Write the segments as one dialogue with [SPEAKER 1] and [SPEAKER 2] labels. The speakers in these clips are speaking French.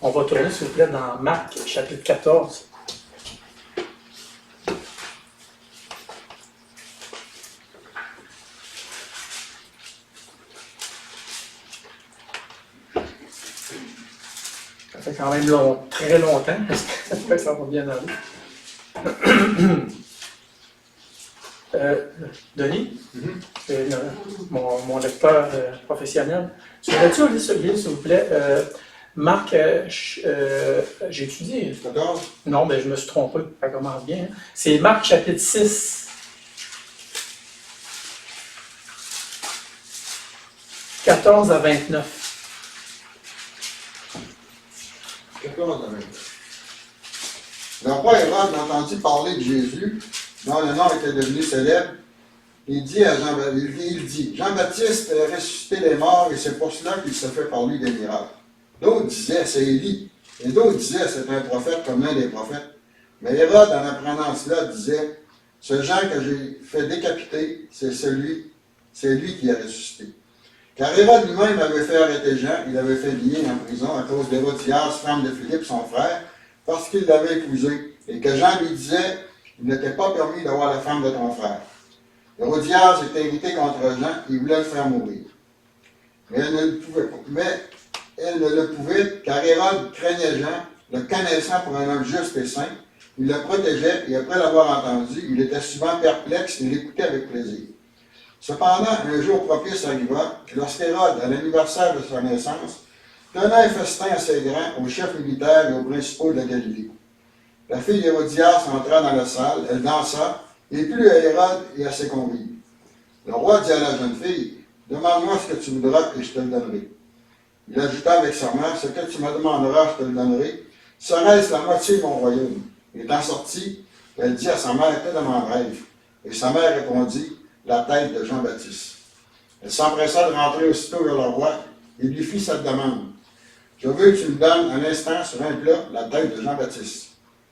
[SPEAKER 1] On va tourner, s'il vous plaît, dans Marc, chapitre 14. Ça fait quand même très longtemps. J'espère que ça va bien aller. Denis, mon lecteur professionnel, tu pourrais-tu lire ce livre, s'il vous plaît? Marc, j'ai étudié.
[SPEAKER 2] 14?
[SPEAKER 1] Non, mais je me suis trompé. Ça commence bien. Hein? C'est Marc, chapitre 6. 14 à 29.
[SPEAKER 2] 14 à 29. Le roi Hérode a entendu parler de Jésus, dont le nom était devenu célèbre. Il dit, Jean-Baptiste a ressuscité les morts et c'est pour cela qu'il se fait par lui des miracles. D'autres disaient, c'est Élie. Et d'autres disaient, c'est un prophète comme l'un des prophètes. Mais Hérode, en apprenant cela, disait, ce Jean que j'ai fait décapiter, c'est lui qui a ressuscité. Car Hérode lui-même avait fait arrêter Jean, il l'avait fait lier en prison à cause d'Hérodias, femme de Philippe, son frère, parce qu'il l'avait épousé, et que Jean lui disait, il n'était pas permis d'avoir la femme de ton frère. Hérodias était irrité contre Jean, il voulait le faire mourir. Mais elle ne le pouvait, car Hérode craignait Jean, le connaissant pour un homme juste et saint, il le protégeait, et après l'avoir entendu, il était souvent perplexe et l'écoutait avec plaisir. Cependant, un jour propice arriva, lorsqu'Hérode, à l'anniversaire de sa naissance, donna un festin assez grand aux chefs militaires et aux principaux de la Galilée. La fille d'Hérodias entra dans la salle, elle dansa, et plut à Hérode et à ses convives. Le roi dit à la jeune fille, « Demande-moi ce que tu voudras et je te le donnerai. » Il ajouta avec sa mère, « Ce que tu me demanderas, je te le donnerai. Serait-ce la moitié de mon royaume? » Étant sortie, elle dit à sa mère, « Que demanderai-je? » Et sa mère répondit, la tête de Jean-Baptiste. Elle s'empressa de rentrer aussitôt vers le roi et lui fit cette demande. « Je veux que tu me donnes un instant sur un plat la tête de Jean-Baptiste. »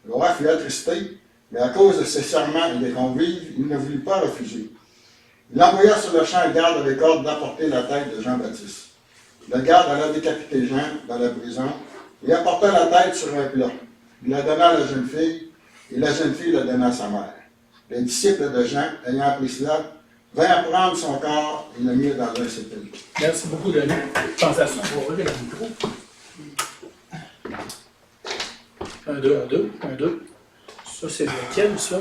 [SPEAKER 2] Le roi fut attristé, mais à cause de ses serments et des convives, il ne voulut pas refuser. Il envoya sur le champ un garde avec ordre d'apporter la tête de Jean-Baptiste. Le garde alla décapiter Jean dans la prison et apporta la tête sur un plat. Il la donna à la jeune fille et la jeune fille la donna à sa mère. Les disciples de Jean, ayant appris cela, vinrent prendre son corps et le mirent dans un sépulcre.
[SPEAKER 1] Merci beaucoup, Denis. Je pense à ça, on va ouvrir le micro. 1, 2, 1, 2, 1, 2. Ça, c'est lequel, ça?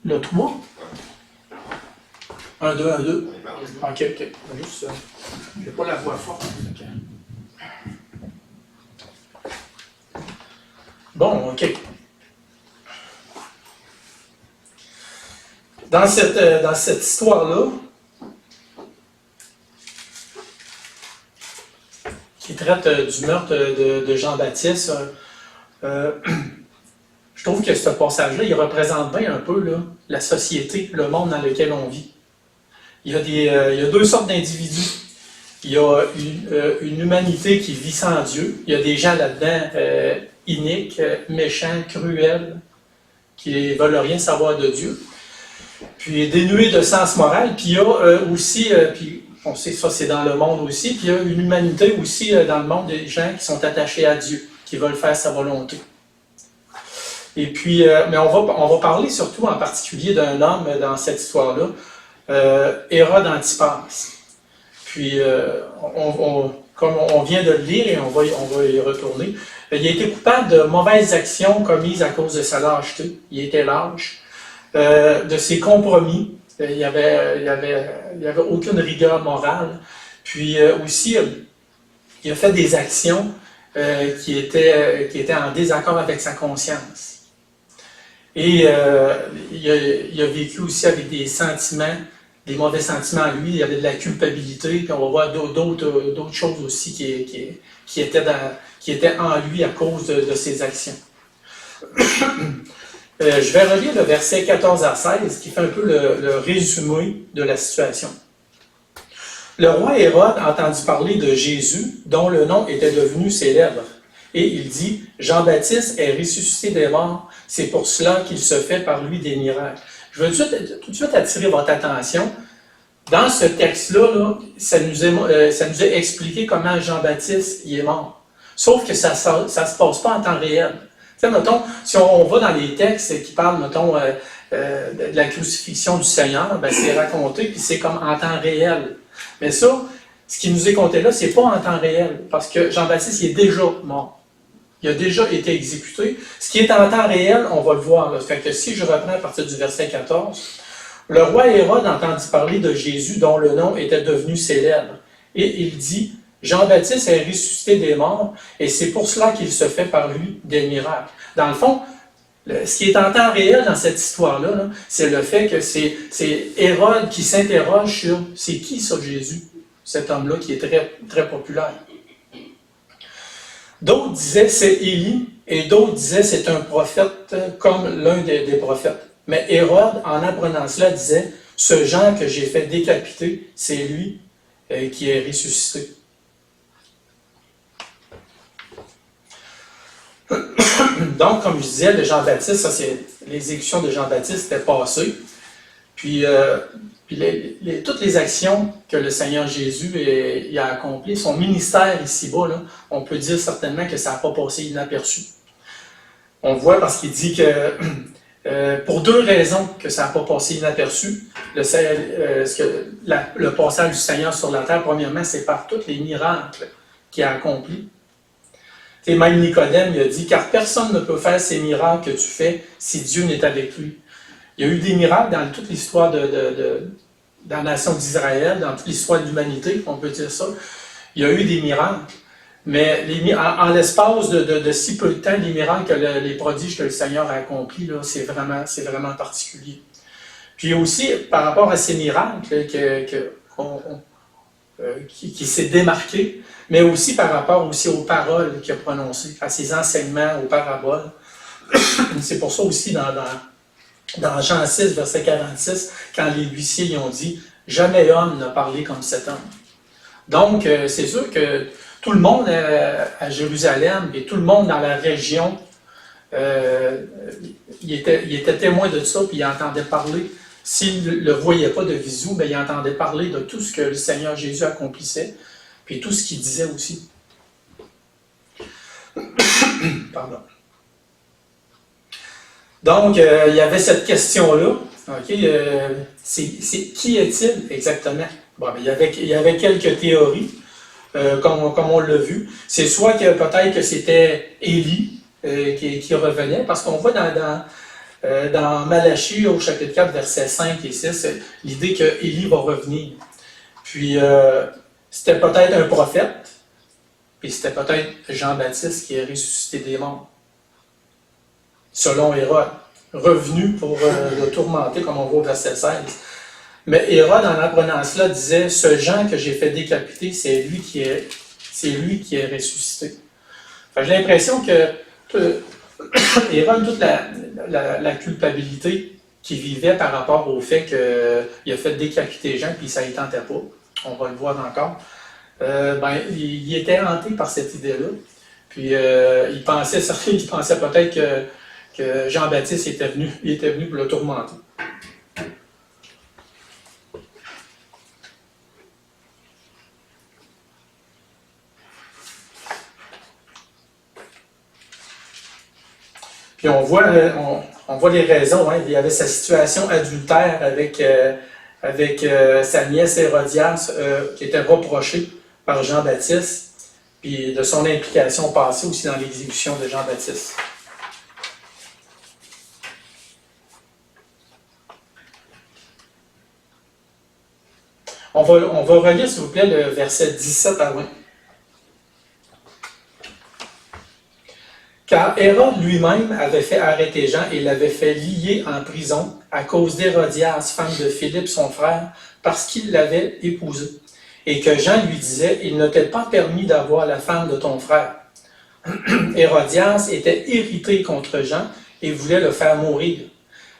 [SPEAKER 1] Le 3? 1, 2, 1, 2. Ok. Juste ça. Je n'ai pas la voix forte. Okay. Bon, ok. Dans cette histoire-là, qui traite du meurtre de Jean-Baptiste, je trouve que ce passage-là, il représente bien un peu là, la société, le monde dans lequel on vit. Il y a deux sortes d'individus. Il y a une humanité qui vit sans Dieu. Il y a des gens là-dedans iniques, méchants, cruels, qui ne veulent rien savoir de Dieu. Puis dénués de sens moral. Puis il y a aussi, puis on sait ça c'est dans le monde aussi, puis il y a une humanité aussi dans le monde des gens qui sont attachés à Dieu, qui veulent faire sa volonté. Et puis, mais on va parler surtout en particulier d'un homme dans cette histoire-là, Hérode Antipas. Puis, comme on vient de le lire et on va y retourner, il a été coupable de mauvaises actions commises à cause de sa lâcheté. Il était lâche. De ses compromis. Il n'y avait aucune rigueur morale. Puis aussi, il a fait des actions qui étaient en désaccord avec sa conscience. Et il a vécu aussi avec des sentiments, des mauvais sentiments en lui. Il y avait de la culpabilité, puis on va voir d'autres choses aussi qui étaient en lui à cause de ses actions. Je vais relire le verset 14 à 16 qui fait un peu le résumé de la situation. Le roi Hérode entendit parler de Jésus, dont le nom était devenu célèbre. Et il dit, Jean-Baptiste est ressuscité des morts, c'est pour cela qu'il se fait par lui des miracles. Je veux tout de suite attirer votre attention. Dans ce texte-là, là, ça nous est expliqué comment Jean-Baptiste il est mort. Sauf que ça ne se passe pas en temps réel. Tu sais, mettons, si on va dans les textes qui parlent, mettons, de la crucifixion du Seigneur, ben, c'est raconté, puis c'est comme en temps réel. Mais ça, ce qui nous est conté là, c'est pas en temps réel, parce que Jean-Baptiste, il est déjà mort. Il a déjà été exécuté. Ce qui est en temps réel, on va le voir. Là. Fait que si je reprends à partir du verset 14, le roi Hérode entendit parler de Jésus dont le nom était devenu célèbre. Et il dit, Jean-Baptiste est ressuscité des morts, et c'est pour cela qu'il se fait par lui des miracles. Dans le fond, ce qui est en temps réel dans cette histoire-là, là, c'est le fait que c'est Hérode qui s'interroge sur c'est qui ça Jésus, cet homme-là qui est très, très populaire. D'autres disaient c'est Élie, et d'autres disaient c'est un prophète comme l'un des prophètes. Mais Hérode, en apprenant cela, disait ce Jean que j'ai fait décapiter, c'est lui qui est ressuscité. Donc, comme je disais, de Jean-Baptiste, ça c'est l'exécution de Jean-Baptiste était passée. Puis toutes les actions que le Seigneur Jésus a accomplies, son ministère ici-bas, là, on peut dire certainement que ça n'a pas passé inaperçu. On voit parce qu'il dit que pour deux raisons que ça n'a pas passé inaperçu, le passage du Seigneur sur la terre, premièrement, c'est par tous les miracles qu'il a accomplis. Et même Nicodème, il a dit, car personne ne peut faire ces miracles que tu fais si Dieu n'est avec lui. Il y a eu des miracles dans toute l'histoire de la nation d'Israël, dans toute l'histoire de l'humanité, on peut dire ça. Il y a eu des miracles. Mais en l'espace de si peu de temps, les miracles, les prodiges que le Seigneur a accomplis, là, c'est vraiment particulier. Puis aussi, par rapport à ces miracles qui s'est démarqué, mais aussi par rapport aussi aux paroles qu'il a prononcées, à ses enseignements, aux paraboles. C'est pour ça aussi dans Jean 6, verset 46, quand les huissiers y ont dit « Jamais homme n'a parlé comme cet homme ». Donc, c'est sûr que tout le monde à Jérusalem et tout le monde dans la région, il était témoin de ça, puis il entendait parler. S'il ne le voyait pas de visu, bien, il entendait parler de tout ce que le Seigneur Jésus accomplissait, puis tout ce qu'il disait aussi. Pardon. Donc, il y avait cette question-là. Okay, c'est qui est-il exactement? Bon, il y avait quelques théories, comme on l'a vu. C'est soit que peut-être que c'était Élie qui revenait, parce qu'on voit dans Malachie, au chapitre 4, versets 5 et 6, l'idée que Élie va revenir. Puis, c'était peut-être un prophète, puis c'était peut-être Jean-Baptiste qui est ressuscité des morts, selon Hérode, revenu pour le tourmenter, comme on voit au verset 16. Mais Hérode, en apprenant cela, disait « Ce Jean que j'ai fait décapiter, c'est lui qui est ressuscité. » J'ai l'impression que Hérode, toute la culpabilité qu'il vivait par rapport au fait qu'il a fait décapiter Jean, puis ça ne tentait pas, on va le voir encore, il était hanté par cette idée-là. Puis il pensait peut-être que Jean-Baptiste était venu pour le tourmenter. Puis on voit les raisons. Hein. Il y avait sa situation adultère avec sa nièce Hérodias qui était reprochée par Jean-Baptiste, puis de son implication passée aussi dans l'exécution de Jean-Baptiste. On va relire, s'il vous plaît, le verset 17 à 20. Car Hérode lui-même avait fait arrêter Jean et l'avait fait lier en prison à cause d'Hérodias, femme de Philippe, son frère, parce qu'il l'avait épousée. Et que Jean lui disait, il ne t'est pas permis d'avoir la femme de ton frère. Hérodias était irritée contre Jean et voulait le faire mourir.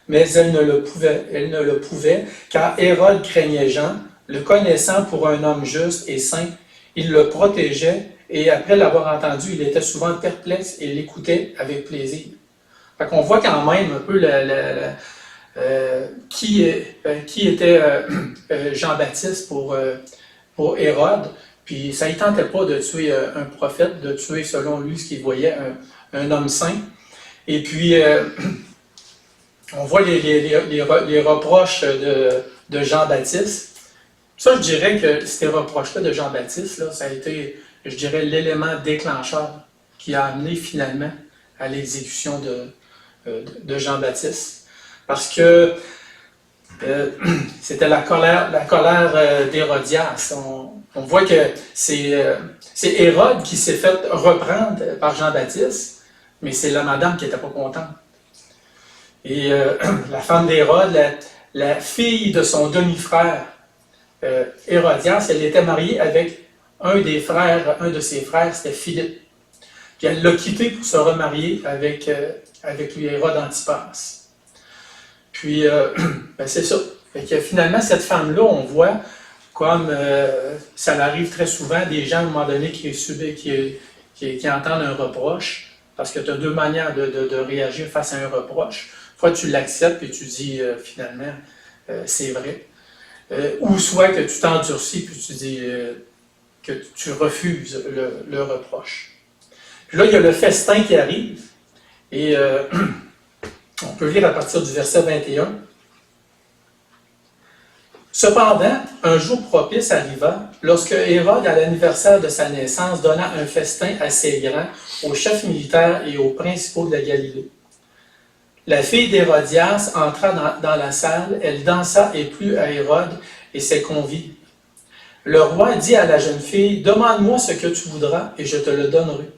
[SPEAKER 1] Mais elle ne le pouvait, car Hérode craignait Jean, le connaissant pour un homme juste et saint, il le protégeait et après l'avoir entendu, il était souvent perplexe et l'écoutait avec plaisir. Fait qu'on voit quand même un peu qui était Jean-Baptiste pour Hérode, puis ça ne tentait pas de tuer un prophète, de tuer selon lui ce qu'il voyait un homme saint. Et puis, on voit les reproches de Jean-Baptiste. Ça, je dirais que ces reproches-là de Jean-Baptiste, là, ça a été, je dirais, l'élément déclencheur qui a amené finalement à l'exécution de Jean-Baptiste. Parce que c'était la colère d'Hérodias. On voit que c'est Hérode qui s'est fait reprendre par Jean-Baptiste, mais c'est la madame qui n'était pas contente. Et la femme d'Hérode, la fille de son demi-frère, Hérodias, elle était mariée avec un de ses frères, c'était Philippe. Puis elle l'a quitté pour se remarier avec lui, Hérode Antipas. Puis, c'est ça. Fait que finalement, cette femme-là, on voit comme ça arrive très souvent, des gens à un moment donné qui entendent un reproche, parce que tu as deux manières de réagir face à un reproche. Soit tu l'acceptes et tu dis finalement, c'est vrai. Ou soit que tu t'endurcis puis tu dis que tu refuses le reproche. Puis là, il y a le festin qui arrive, et on peut lire à partir du verset 21. Cependant, un jour propice arriva, lorsque Hérode, à l'anniversaire de sa naissance, donna un festin assez grand aux chefs militaires et aux principaux de la Galilée. La fille d'Hérodias entra dans la salle, elle dansa et plut à Hérode et ses convives. Le roi dit à la jeune fille, « Demande-moi ce que tu voudras et je te le donnerai. »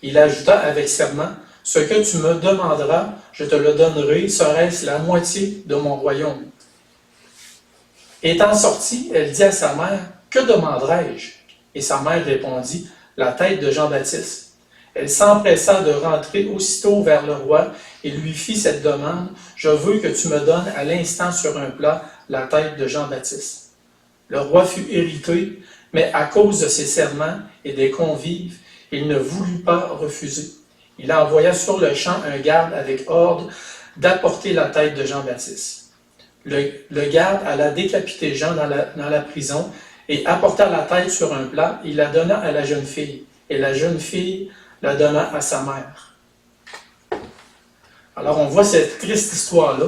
[SPEAKER 1] Il ajouta avec serment, « Ce que tu me demanderas, je te le donnerai, serait-ce la moitié de mon royaume. » Étant sortie, elle dit à sa mère, « Que demanderai-je? » Et sa mère répondit, « La tête de Jean-Baptiste. » Elle s'empressa de rentrer aussitôt vers le roi et lui fit cette demande, « Je veux que tu me donnes à l'instant sur un plat la tête de Jean-Baptiste. » Le roi fut irrité, mais à cause de ses serments et des convives, il ne voulut pas refuser. Il envoya sur le champ un garde avec ordre d'apporter la tête de Jean-Baptiste. Le garde alla décapiter Jean dans la prison et apporta la tête sur un plat. Il la donna à la jeune fille, et la jeune fille la donna à sa mère. Alors on voit cette triste histoire-là.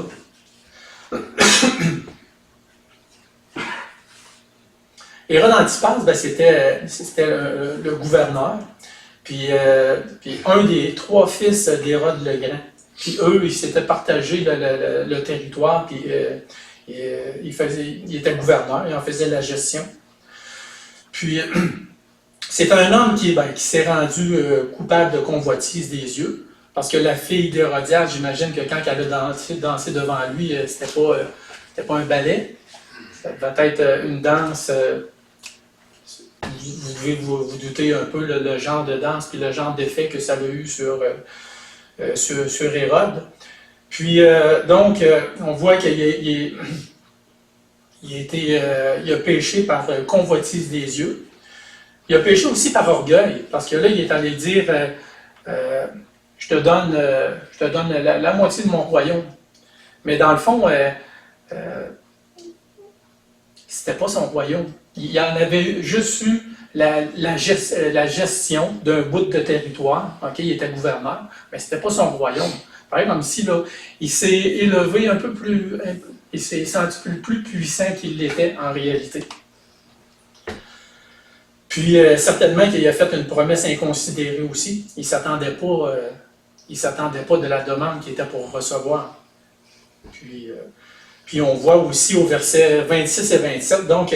[SPEAKER 1] Hérode Antipas, c'était le gouverneur, puis un des trois fils d'Hérode le Grand. Puis eux, ils s'étaient partagés le territoire, puis il était gouverneur, il en faisait la gestion. Puis c'est un homme qui s'est rendu coupable de convoitise des yeux, parce que la fille d'Hérodias, j'imagine que quand elle a dansé devant lui, c'était pas un ballet, ça devait être une danse. Vous devez vous douter un peu le genre de danse puis le genre d'effet que ça a eu sur Hérode. Puis, on voit qu'il a péché par convoitise des yeux. Il a péché aussi par orgueil, parce que là, il est allé dire je te donne la moitié de mon royaume. Mais dans le fond, c'était pas son royaume. Il en avait juste eu la gestion d'un bout de territoire. Okay, il était gouverneur, mais c'était pas son royaume. Pareil comme si là, il s'est élevé un peu plus, il s'est senti plus puissant qu'il l'était en réalité. Puis certainement qu'il a fait une promesse inconsidérée aussi. Il ne s'attendait pas de la demande qu'il était pour recevoir. Puis on voit aussi au verset 26 et 27, donc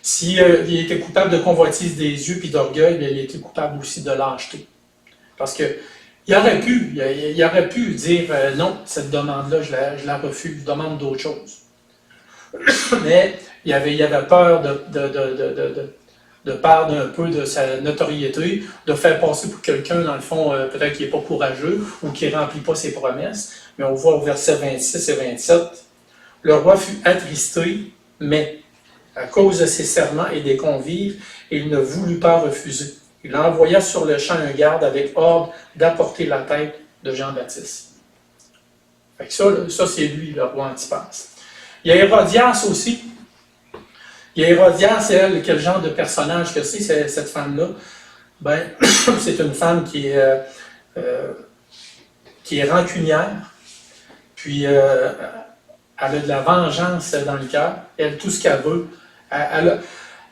[SPEAKER 1] s'il était coupable de convoitise des yeux puis d'orgueil, il était coupable aussi de lâcheté. Parce que il aurait pu dire non, cette demande-là, je la refuse, je demande d'autre chose. Mais il avait peur de perdre un peu de sa notoriété, de faire passer pour quelqu'un, dans le fond, peut-être qui n'est pas courageux ou qui ne remplit pas ses promesses. Mais on voit au verset 26 et 27, le roi fut attristé, mais à cause de ses serments et des convives, il ne voulut pas refuser. Il envoya sur le champ un garde avec ordre d'apporter la tête de Jean-Baptiste. Fait que ça c'est lui, le roi Antipas. Il y a Hérodias aussi. Il y a Hérodias, elle, quel genre de personnage que c'est, cette femme-là? Ben, c'est une femme qui est rancunière, puis elle a de la vengeance dans le cœur. Elle, tout ce qu'elle veut, elle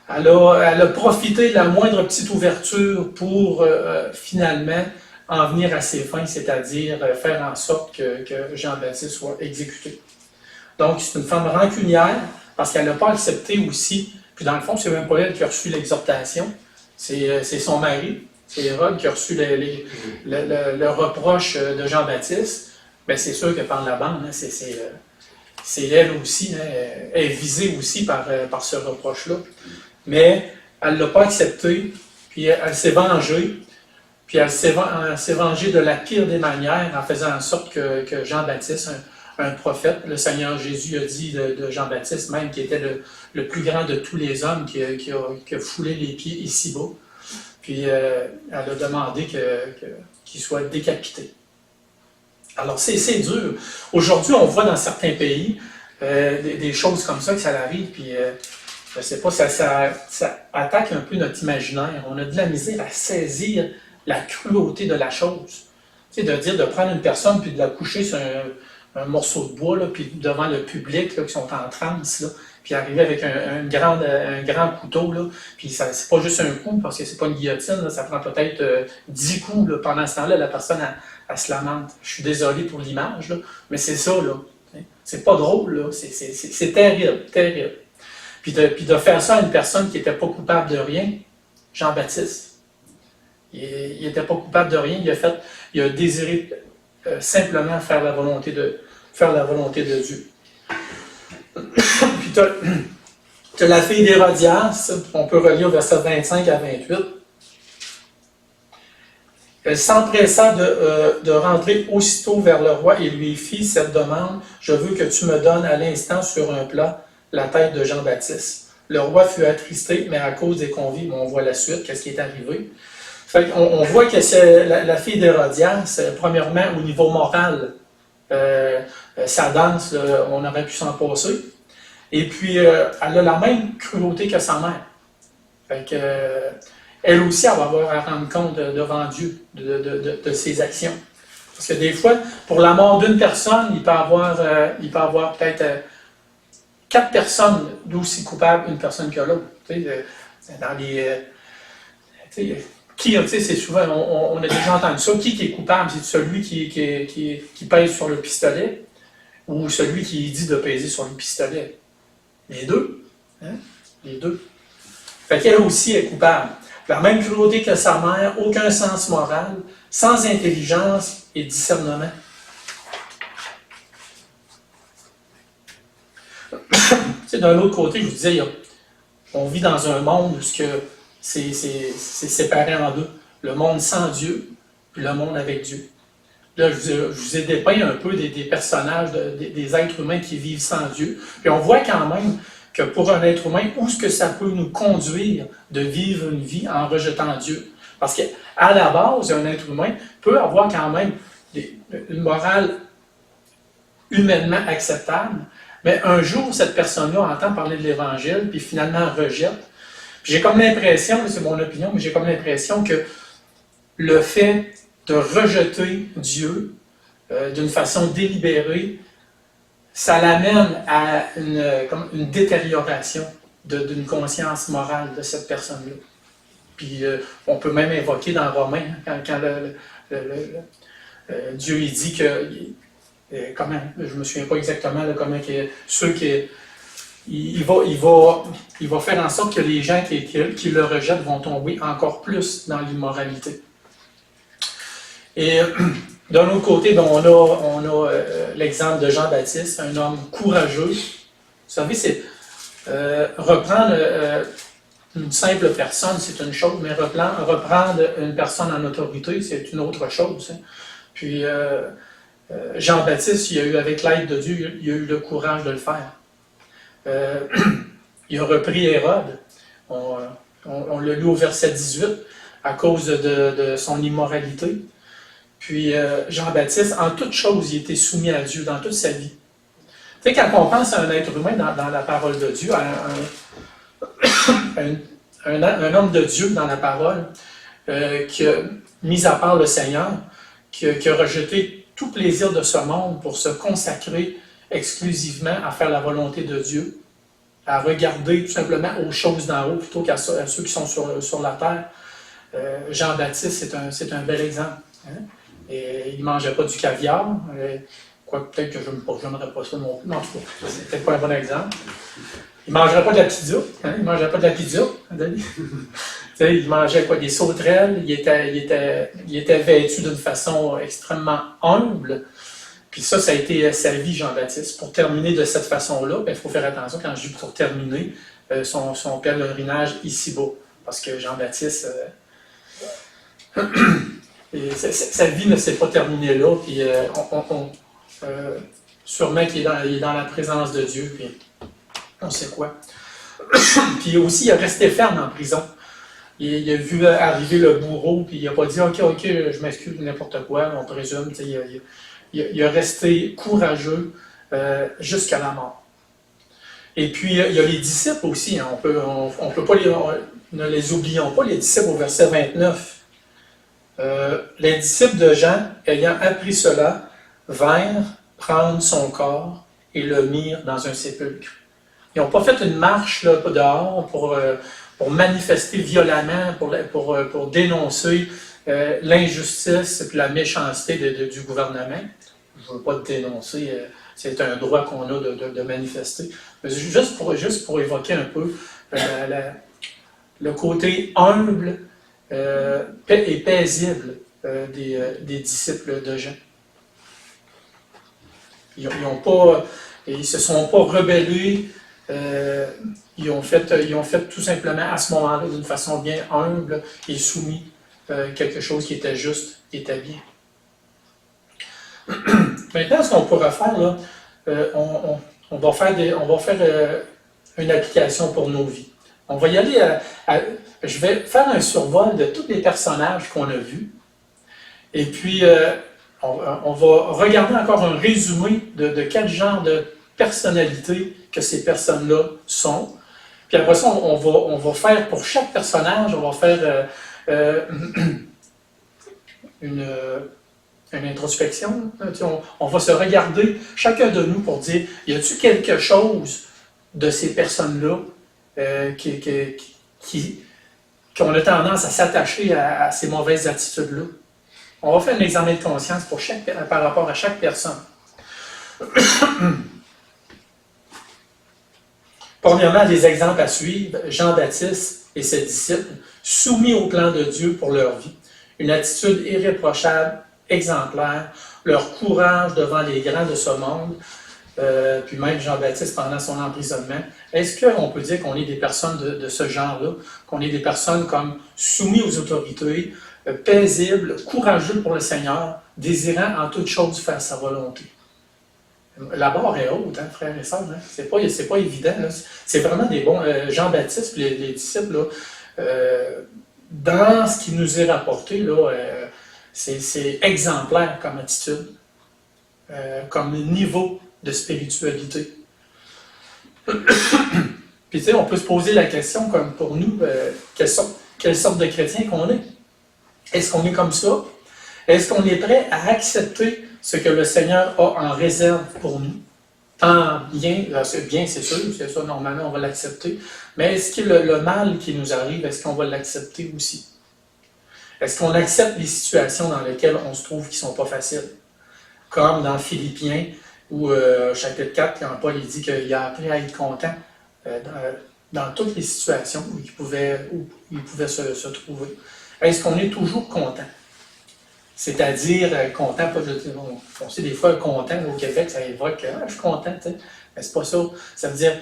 [SPEAKER 1] a profité de la moindre petite ouverture pour finalement en venir à ses fins, c'est-à-dire faire en sorte que Jean-Baptiste soit exécuté. Donc, c'est une femme rancunière, parce qu'elle n'a pas accepté aussi, puis dans le fond, c'est même pas elle qui a reçu l'exhortation, c'est son mari, c'est Hérode qui a reçu le reproche de Jean-Baptiste. Bien, c'est sûr que par la bande, hein, c'est elle aussi, hein, elle est visée aussi par ce reproche-là. Mais elle ne l'a pas accepté, puis elle s'est vengée, puis elle s'est vengée de la pire des manières en faisant en sorte que Jean-Baptiste, un prophète, le Seigneur Jésus a dit de Jean-Baptiste même, qui était le plus grand de tous les hommes, qui a foulé les pieds ici-bas, puis elle a demandé qu'il soit décapité. Alors c'est dur. Aujourd'hui, on voit dans certains pays des choses comme ça, que ça arrive, puis je ne sais pas, ça attaque un peu notre imaginaire. On a de la misère à saisir la cruauté de la chose. Tu sais, de dire de prendre une personne puis de la coucher sur un morceau de bois, là, puis devant le public là, qui sont en transe, là, puis arriver avec un grand couteau, là, puis c'est pas juste un coup, parce que c'est pas une guillotine, là, ça prend peut-être 10 coups. Là, pendant ce temps-là, la personne, elle se lamente. Je suis désolé pour l'image, là, mais c'est ça, là. C'est pas drôle, là. C'est terrible, terrible. Puis de faire ça à une personne qui n'était pas coupable de rien, Jean-Baptiste. Il n'était pas coupable de rien, il a désiré simplement faire la volonté de Dieu. Puis tu as la fille d'Hérodias, on peut relire au verset 25 à 28. Elle s'empressa de rentrer aussitôt vers le roi et lui fit cette demande: je veux que tu me donnes à l'instant sur un plat la tête de Jean-Baptiste. Le roi fut attristé, mais à cause des convives, on voit la suite, qu'est-ce qui est arrivé. Fait on voit que c'est la fille d'Hérodias, premièrement, au niveau moral, sa danse, on aurait pu s'en passer. Et puis, elle a la même cruauté que sa mère. Fait que, elle aussi, elle va avoir à rendre compte devant Dieu de ses actions. Parce que des fois, pour la mort d'une personne, il peut avoir peut-être 4 personnes d'aussi coupables une personne que l'autre. Dans les... c'est souvent, on a déjà entendu ça, qui est coupable? C'est celui qui pèse sur le pistolet ou celui qui dit de peser sur le pistolet? Les deux. Hein? Les deux. Fait qu'elle aussi est coupable. La même cruauté que sa mère, aucun sens moral, sans intelligence et discernement. D'un autre côté, je vous disais, on vit dans un monde où c'est séparé en deux. Le monde sans Dieu, puis le monde avec Dieu. Là, je vous ai dépeint un peu des personnages, des êtres humains qui vivent sans Dieu. Puis on voit quand même que pour un être humain, où est-ce que ça peut nous conduire de vivre une vie en rejetant Dieu? Parce qu'à la base, un être humain peut avoir quand même une morale humainement acceptable, mais un jour, cette personne-là entend parler de l'Évangile, puis finalement rejette. J'ai comme l'impression, c'est mon opinion, mais j'ai comme l'impression que le fait de rejeter Dieu d'une façon délibérée, ça l'amène à une détérioration d'une conscience morale de cette personne-là. Puis on peut même évoquer dans Romains, quand Dieu il dit que, comment, je ne me souviens pas exactement là, comment ceux qui... Il va faire en sorte que les gens qui le rejettent vont tomber encore plus dans l'immoralité. Et d'un autre côté, on a l'exemple de Jean-Baptiste, un homme courageux. Vous savez, c'est reprendre une simple personne, c'est une chose, mais reprendre une personne en autorité, c'est une autre chose. Hein. Puis Jean-Baptiste, il a eu, avec l'aide de Dieu, il a eu le courage de le faire. Il a repris Hérode. On l'a lu au verset 18. à cause de son immoralité. Puis Jean-Baptiste, en toute chose, il était soumis à Dieu dans toute sa vie. Tu sais, quand on pense à un être humain dans la parole de Dieu, à un homme de Dieu dans la parole, qui a mis à part le Seigneur, qui a rejeté tout plaisir de ce monde pour se consacrer exclusivement à faire la volonté de Dieu, à regarder tout simplement aux choses d'en haut plutôt qu'à ceux qui sont sur la terre. Jean-Baptiste, c'est un bel exemple. Hein? Et il ne mangeait pas du caviar, quoi peut-être que je n'aimerais pas ça non plus, mais en tout cas, c'est peut-être pas un bon exemple. Il ne mangerait pas de la pizza. Hein? Il ne mangeait pas de la pizza, Denis. Il mangeait quoi, des sauterelles, il était vêtu d'une façon extrêmement humble. Puis ça a été sa vie, Jean-Baptiste. Pour terminer de cette façon-là, il faut faire attention quand je dis pour terminer son pèlerinage ici-bas. Parce que Jean-Baptiste, sa vie ne s'est pas terminée là. Puis sûrement qu'il est dans la présence de Dieu. Puis on sait quoi. Puis aussi, il est resté ferme en prison. Il a vu arriver le bourreau, puis il n'a pas dit « Ok, je m'excuse, n'importe quoi, on présume. » Il a resté courageux jusqu'à la mort. Et puis, il y a les disciples aussi. Hein, on peut pas ne les oublions pas, les disciples au verset 29. Les disciples de Jean, ayant appris cela, vinrent prendre son corps et le mirent dans un sépulcre. Ils n'ont pas fait une marche là, dehors pour manifester violemment, pour dénoncer l'injustice et la méchanceté du gouvernement. Je ne veux pas dénoncer, c'est un droit qu'on a de manifester. Mais juste pour évoquer un peu le côté humble et paisible des disciples de Jean. Ils ne se sont pas rebellés. Ils ont fait tout simplement à ce moment-là, d'une façon bien humble et soumis, quelque chose qui était juste, qui était bien. Maintenant, ce qu'on pourra faire, là, on va faire une application pour nos vies. On va y aller je vais faire un survol de tous les personnages qu'on a vus. Et puis, on va regarder encore un résumé de quel genre de personnalité que ces personnes-là sont. Puis après ça, on va faire pour chaque personnage, on va faire une introspection. On va se regarder, chacun de nous, pour dire, y a-t-il quelque chose de ces personnes-là qu'on a tendance à s'attacher à ces mauvaises attitudes-là? On va faire un examen de conscience par rapport à chaque personne. Premièrement, des exemples à suivre. Jean-Baptiste et ses disciples, soumis au plan de Dieu pour leur vie. Une attitude irréprochable, exemplaire, leur courage devant les grands de ce monde, puis même Jean-Baptiste pendant son emprisonnement. Est-ce qu'on peut dire qu'on est des personnes de ce genre-là, qu'on est des personnes comme soumis aux autorités, paisibles, courageux pour le Seigneur, désirant en toute chose faire sa volonté? La barre est haute, hein, frères et sœurs. Hein? C'est pas évident. Là. C'est vraiment des bons. Jean-Baptiste et les disciples, là, dans ce qui nous est rapporté, là, c'est exemplaire comme attitude, comme niveau de spiritualité. Puis, tu sais, on peut se poser la question, comme pour nous, quelle sorte de chrétien qu'on est? Est-ce qu'on est comme ça? Est-ce qu'on est prêt à accepter ce que le Seigneur a en réserve pour nous? Tant bien, c'est sûr, c'est ça, normalement, on va l'accepter. Mais est-ce que le mal qui nous arrive, est-ce qu'on va l'accepter aussi? Est-ce qu'on accepte les situations dans lesquelles on se trouve qui ne sont pas faciles? Comme dans Philippiens, où chapitre 4, quand Paul dit qu'il a appris à être content dans toutes les situations où il pouvait se trouver. Est-ce qu'on est toujours content? C'est-à-dire content, pas on sait des fois content au Québec, ça évoque je suis content, tu sais. Mais c'est pas ça. Ça veut dire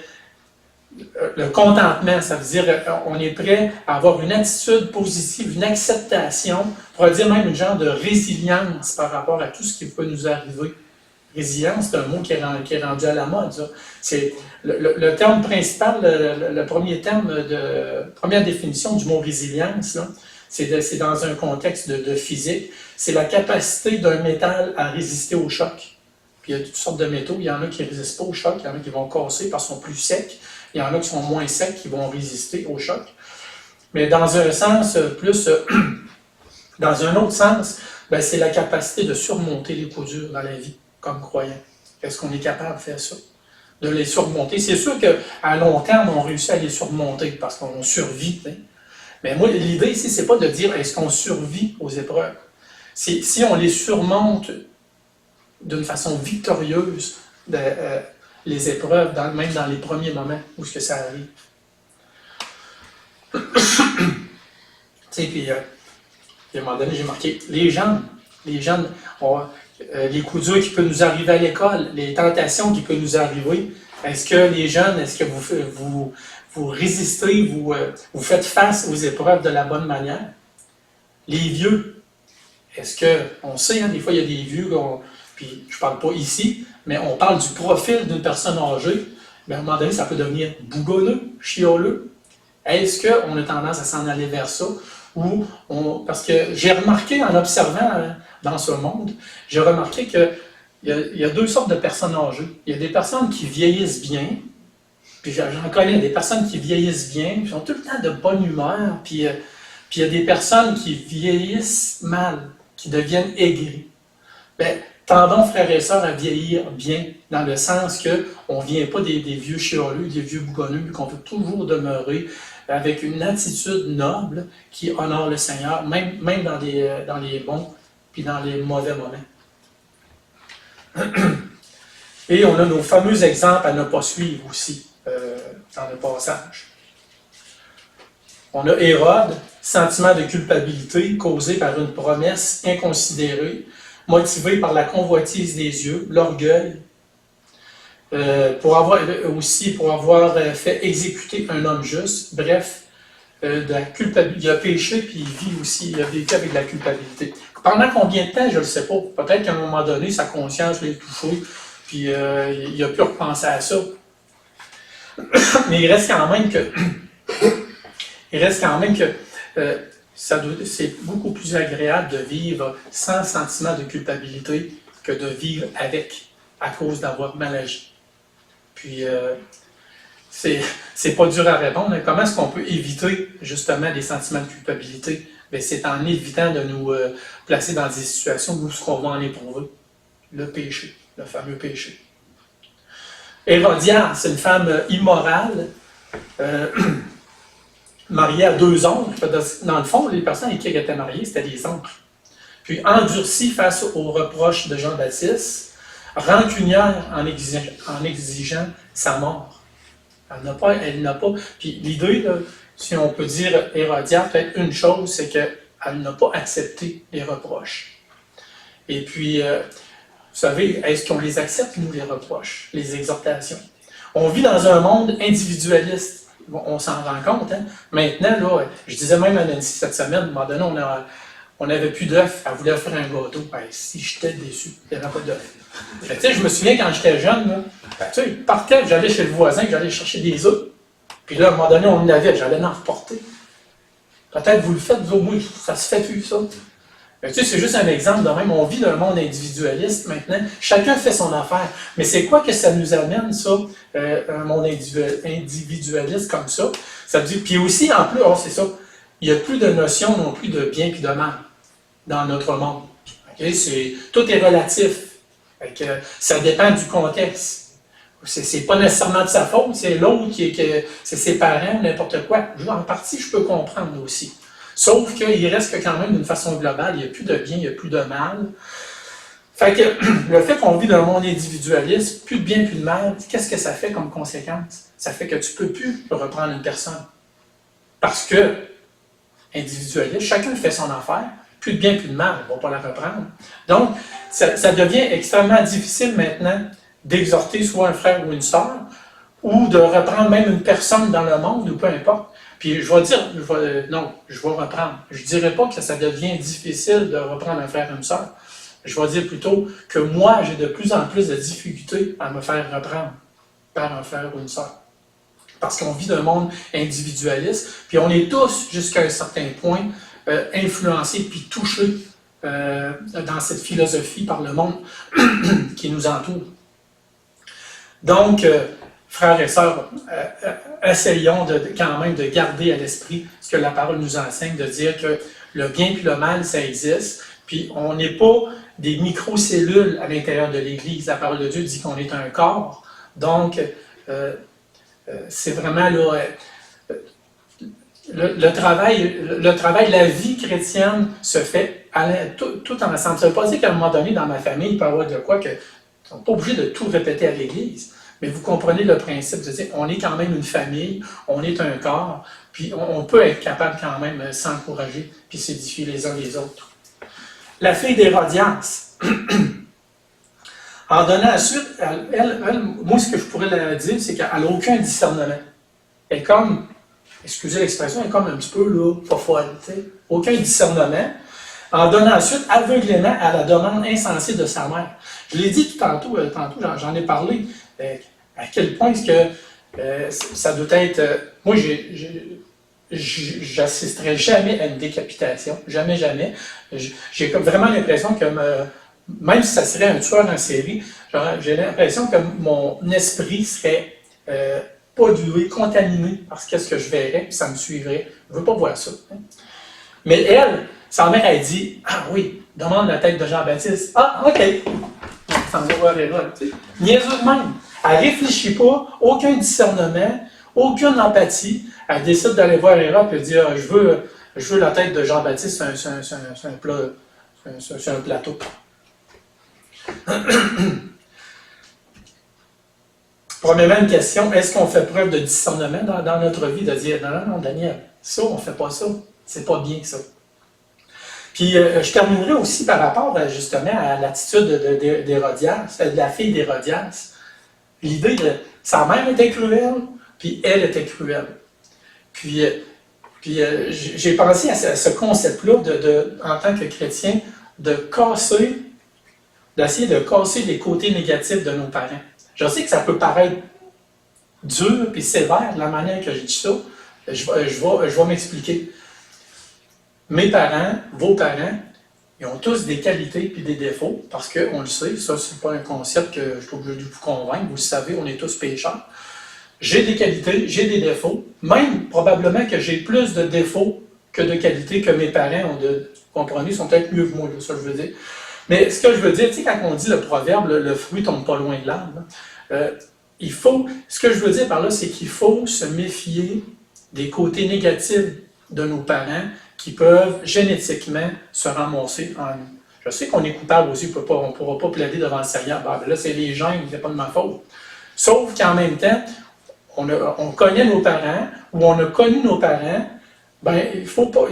[SPEAKER 1] le contentement, ça veut dire on est prêt à avoir une attitude positive, une acceptation, on pourrait dire même une genre de résilience par rapport à tout ce qui peut nous arriver. Résilience, c'est un mot qui est rendu à la mode. Ça. C'est le terme principal, le premier terme première définition du mot résilience, là, c'est dans un contexte de physique, c'est la capacité d'un métal à résister au choc. Puis il y a toutes sortes de métaux, il y en a qui ne résistent pas au choc, il y en a qui vont casser parce qu'ils sont plus secs, il y en a qui sont moins secs, qui vont résister au choc. Mais dans un sens plus, dans un autre sens, ben, c'est la capacité de surmonter les coups durs dans la vie, comme croyant. Est-ce qu'on est capable de faire ça? De les surmonter. C'est sûr qu'à long terme, on réussit à les surmonter parce qu'on survit. Hein? Mais moi, l'idée ici, c'est pas de dire est-ce qu'on survit aux épreuves. C'est si on les surmonte d'une façon victorieuse, les épreuves, même dans les premiers moments où ce que ça arrive. Tu sais, puis, à un moment donné, j'ai marqué, les jeunes, les coups durs qui peuvent nous arriver à l'école, les tentations qui peuvent nous arriver, est-ce que les jeunes, est-ce que vous résistez, vous faites face aux épreuves de la bonne manière? Les vieux, est-ce que, on sait, hein, des fois il y a des vieux, puis je ne parle pas ici, mais on parle du profil d'une personne âgée, mais à un moment donné, ça peut devenir bougonneux, chioleux. Est-ce qu'on a tendance à s'en aller vers ça? Parce que j'ai remarqué en observant dans ce monde, j'ai remarqué qu'il y a deux sortes de personnes âgées. Il y a des personnes qui vieillissent bien, puis j'en connais des personnes qui vieillissent bien, qui ont tout le temps de bonne humeur, puis il y a des personnes qui vieillissent mal, qui deviennent aigries. Bien, tendons, frères et sœurs, à vieillir bien, dans le sens qu'on ne vient pas des vieux chiolus, des vieux bougonneux, mais qu'on veut toujours demeurer avec une attitude noble qui honore le Seigneur, même dans les bons puis dans les mauvais moments. Et on a nos fameux exemples à ne pas suivre aussi dans le passage. On a Hérode, sentiment de culpabilité causé par une promesse inconsidérée, motivé par la convoitise des yeux, l'orgueil, pour avoir fait exécuter un homme juste, bref, de la culpabilité. Il a péché, puis il vit aussi, il a vécu avec de la culpabilité. Pendant combien de temps, je ne le sais pas. Peut-être qu'à un moment donné, sa conscience l'a touché, puis il a pu repenser à ça. Mais il reste quand même que c'est beaucoup plus agréable de vivre sans sentiment de culpabilité que de vivre avec, à cause d'avoir mal agi. Puis, c'est pas dur à répondre. Comment est-ce qu'on peut éviter justement les sentiments de culpabilité? Bien, c'est en évitant de nous placer dans des situations où on va en éprouver. Le péché, le fameux péché. Hérodiade, c'est une femme immorale, mariée à 2 oncles. Dans le fond, les personnes avec qui elle était mariée, c'était des oncles. Puis endurcie face aux reproches de Jean-Baptiste, rancunière en exigeant sa mort. Elle n'a pas. Puis l'idée, là, si on peut dire Hérodiade, peut-être une chose, c'est qu'elle n'a pas accepté les reproches. Et puis, vous savez, est-ce qu'on les accepte, nous, les reproches, les exhortations? On vit dans un monde individualiste. On s'en rend compte. Hein? Maintenant, là, je disais même à Nancy cette semaine, à un moment donné, on n'avait plus d'œufs, elle voulait faire un gâteau. Ben, si j'étais déçu, il n'y avait pas d'œufs. Je me souviens quand j'étais jeune, là, tu sais, je partais, j'allais chez le voisin, j'allais chercher des œufs. Puis là, à un moment donné, on en avait, j'allais en reporter. Peut-être vous le faites, vous, moi, ça se fait plus, ça. Tu sais, c'est juste un exemple de même. On vit dans un monde individualiste maintenant. Chacun fait son affaire. Mais c'est quoi que ça nous amène, ça, un monde individualiste comme ça? Ça veut dire, puis aussi, en plus, c'est ça, il n'y a plus de notion non plus de bien et de mal dans notre monde. Okay? Tout est relatif. Ça dépend du contexte. C'est pas nécessairement de sa faute, c'est l'autre c'est ses parents, n'importe quoi. En partie, je peux comprendre aussi. Sauf qu'il reste que quand même, d'une façon globale, il n'y a plus de bien, il n'y a plus de mal. Fait que le fait qu'on vit dans un monde individualiste, plus de bien, plus de mal, qu'est-ce que ça fait comme conséquence? Ça fait que tu ne peux plus reprendre une personne. Parce que, individualiste, chacun fait son affaire, plus de bien, plus de mal, on ne va pas la reprendre. Donc, ça devient extrêmement difficile maintenant d'exhorter soit un frère ou une sœur, ou de reprendre même une personne dans le monde, ou peu importe. Puis je vais dire, je vais reprendre. Je ne dirais pas que ça devient difficile de reprendre un frère ou une sœur. Je vais dire plutôt que moi, j'ai de plus en plus de difficultés à me faire reprendre par un frère ou une sœur. Parce qu'on vit dans un monde individualiste, puis on est tous, jusqu'à un certain point, influencés puis touchés dans cette philosophie par le monde qui nous entoure. Donc, frères et sœurs, essayons quand même de garder à l'esprit ce que la parole nous enseigne, de dire que le bien et le mal, ça existe, puis on n'est pas des microcellules à l'intérieur de l'Église. La parole de Dieu dit qu'on est un corps. Donc, c'est vraiment là, le travail, la vie chrétienne se fait tout ensemble. Ça ne veut pas dire qu'à un moment donné, dans ma famille, il peut y avoir de quoi que on n'est pas obligé de tout répéter à l'Église. Mais vous comprenez le principe de dire on est quand même une famille, on est un corps, puis on peut être capable quand même de s'encourager puis s'édifier les uns les autres. La fille d'Hérodias, en donnant la suite, moi ce que je pourrais la dire, c'est qu'elle n'a aucun discernement. Elle est comme, excusez l'expression, elle est comme un petit peu là, pas folle, aucun discernement. En donnant suite aveuglément à la demande insensée de sa mère. Je l'ai dit tout tantôt j'en ai parlé, à quel point est-ce que ça doit être... moi, j'assisterai jamais à une décapitation, jamais. J'ai vraiment l'impression que, même si ça serait un tueur en série, j'ai l'impression que mon esprit serait pollué, contaminé par ce que je verrais, puis ça me suivrait. Je ne veux pas voir ça. Hein. Mais elle, sa mère, elle dit « Ah oui, demande la tête de Jean-Baptiste. »« Ah, OK. » Ça me va voir les rôles. Niaiseux de même. Elle ne réfléchit pas, aucun discernement, aucune empathie. Elle décide d'aller voir Hérode et dire « Je veux la tête de Jean-Baptiste, c'est un plateau. » Premièrement, une question, est-ce qu'on fait preuve de discernement dans notre vie, de dire « Non, Daniel, ça, on ne fait pas ça. C'est pas bien ça. » Puis, je terminerai aussi par rapport, justement, à l'attitude d'Hérodias, de la fille d'Hérodias. L'idée de sa mère était cruelle, puis elle était cruelle. Puis j'ai pensé à ce concept-là, en tant que chrétien, d'essayer de casser les côtés négatifs de nos parents. Je sais que ça peut paraître dur et sévère, de la manière que je dis ça. Je vais m'expliquer. Mes parents, vos parents, ils ont tous des qualités et des défauts, parce qu'on le sait, ça, c'est pas un concept que je suis obligé de vous convaincre, vous le savez, on est tous pécheurs. J'ai des qualités, j'ai des défauts, même probablement que j'ai plus de défauts que de qualités que mes parents ont comprenez, sont peut-être mieux que moi, là, ça je veux dire. Mais ce que je veux dire, tu sais, quand on dit le proverbe, le fruit tombe pas loin de l'arbre, ce que je veux dire par là, c'est qu'il faut se méfier des côtés négatifs de nos parents qui peuvent génétiquement se ramasser en nous. Je sais qu'on est coupable aussi, on ne pourra pas plaider devant le Seigneur. Ben là, c'est les gènes, c'est pas de ma faute. Sauf qu'en même temps, on connaît nos parents, ou on a connu nos parents, ben il ne faut pas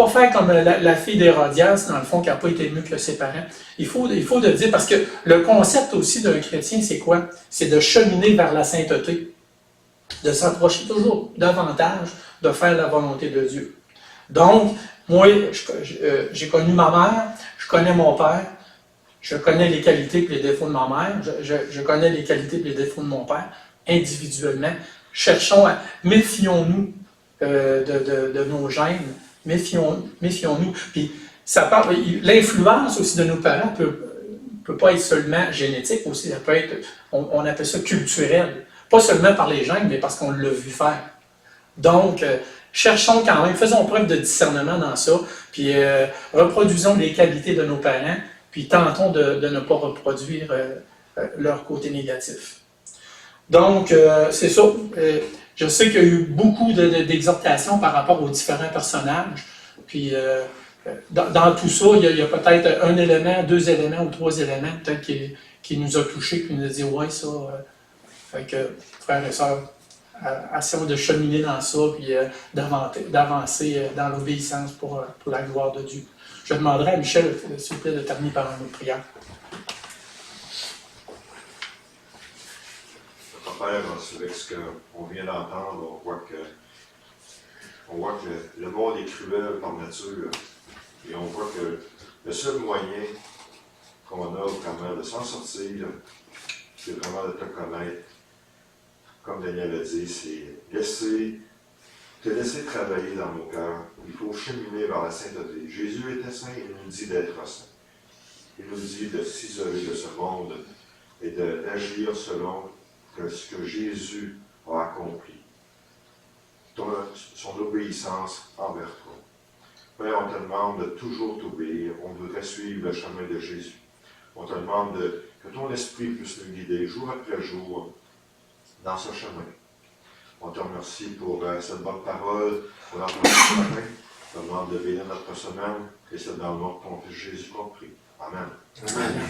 [SPEAKER 1] faire comme la fille d'Hérodias, dans le fond, qui n'a pas été mieux que ses parents. Il faut de dire, parce que le concept aussi d'un chrétien, c'est quoi? C'est de cheminer vers la sainteté, de s'approcher toujours davantage de faire la volonté de Dieu. Donc, moi, j'ai connu ma mère, je connais mon père, je connais les qualités et les défauts de ma mère, je connais les qualités et les défauts de mon père, individuellement. Méfions-nous de nos gènes, méfions-nous. Puis, l'influence aussi de nos parents peut pas être seulement génétique aussi, ça peut être, on appelle ça culturel. Pas seulement par les gènes, mais parce qu'on l'a vu faire. Donc, cherchons quand même, faisons preuve de discernement dans ça, puis reproduisons les qualités de nos parents, puis tentons de ne pas reproduire leur côté négatif. Donc, c'est ça. Je sais qu'il y a eu beaucoup d'exhortations par rapport aux différents personnages, puis dans tout ça, il y a peut-être un élément, 2 éléments ou 3 éléments peut-être qui nous a touchés, qui nous a dit « Ouais, ça... fait que, frères et sœurs, essayons de cheminer dans ça, puis d'avancer dans l'obéissance pour la gloire de Dieu. » Je demanderai à Michel, s'il vous plaît, de terminer par un mot de prière.
[SPEAKER 3] Père, avec ce qu'on vient d'entendre, on voit que le monde est cruel par nature, et on voit que le seul moyen qu'on a vraiment de s'en sortir, c'est vraiment de te connaître. Comme Daniel a dit, c'est laisser te laisser travailler dans nos cœurs. Il faut cheminer vers la sainteté. Jésus était saint, il nous dit d'être saint. Il nous dit de s'isoler de ce monde et d'agir selon ce que Jésus a accompli. Son obéissance envers toi. Père, on te demande de toujours t'obéir. On voudrait suivre le chemin de Jésus. On te demande que ton esprit puisse nous guider jour après jour dans ce chemin. On te remercie pour cette bonne parole, pour l'entrée ce matin. On te demande de bénir notre semaine et c'est dans le nom de ton Fils Jésus qu'on prie. Amen.
[SPEAKER 2] Amen.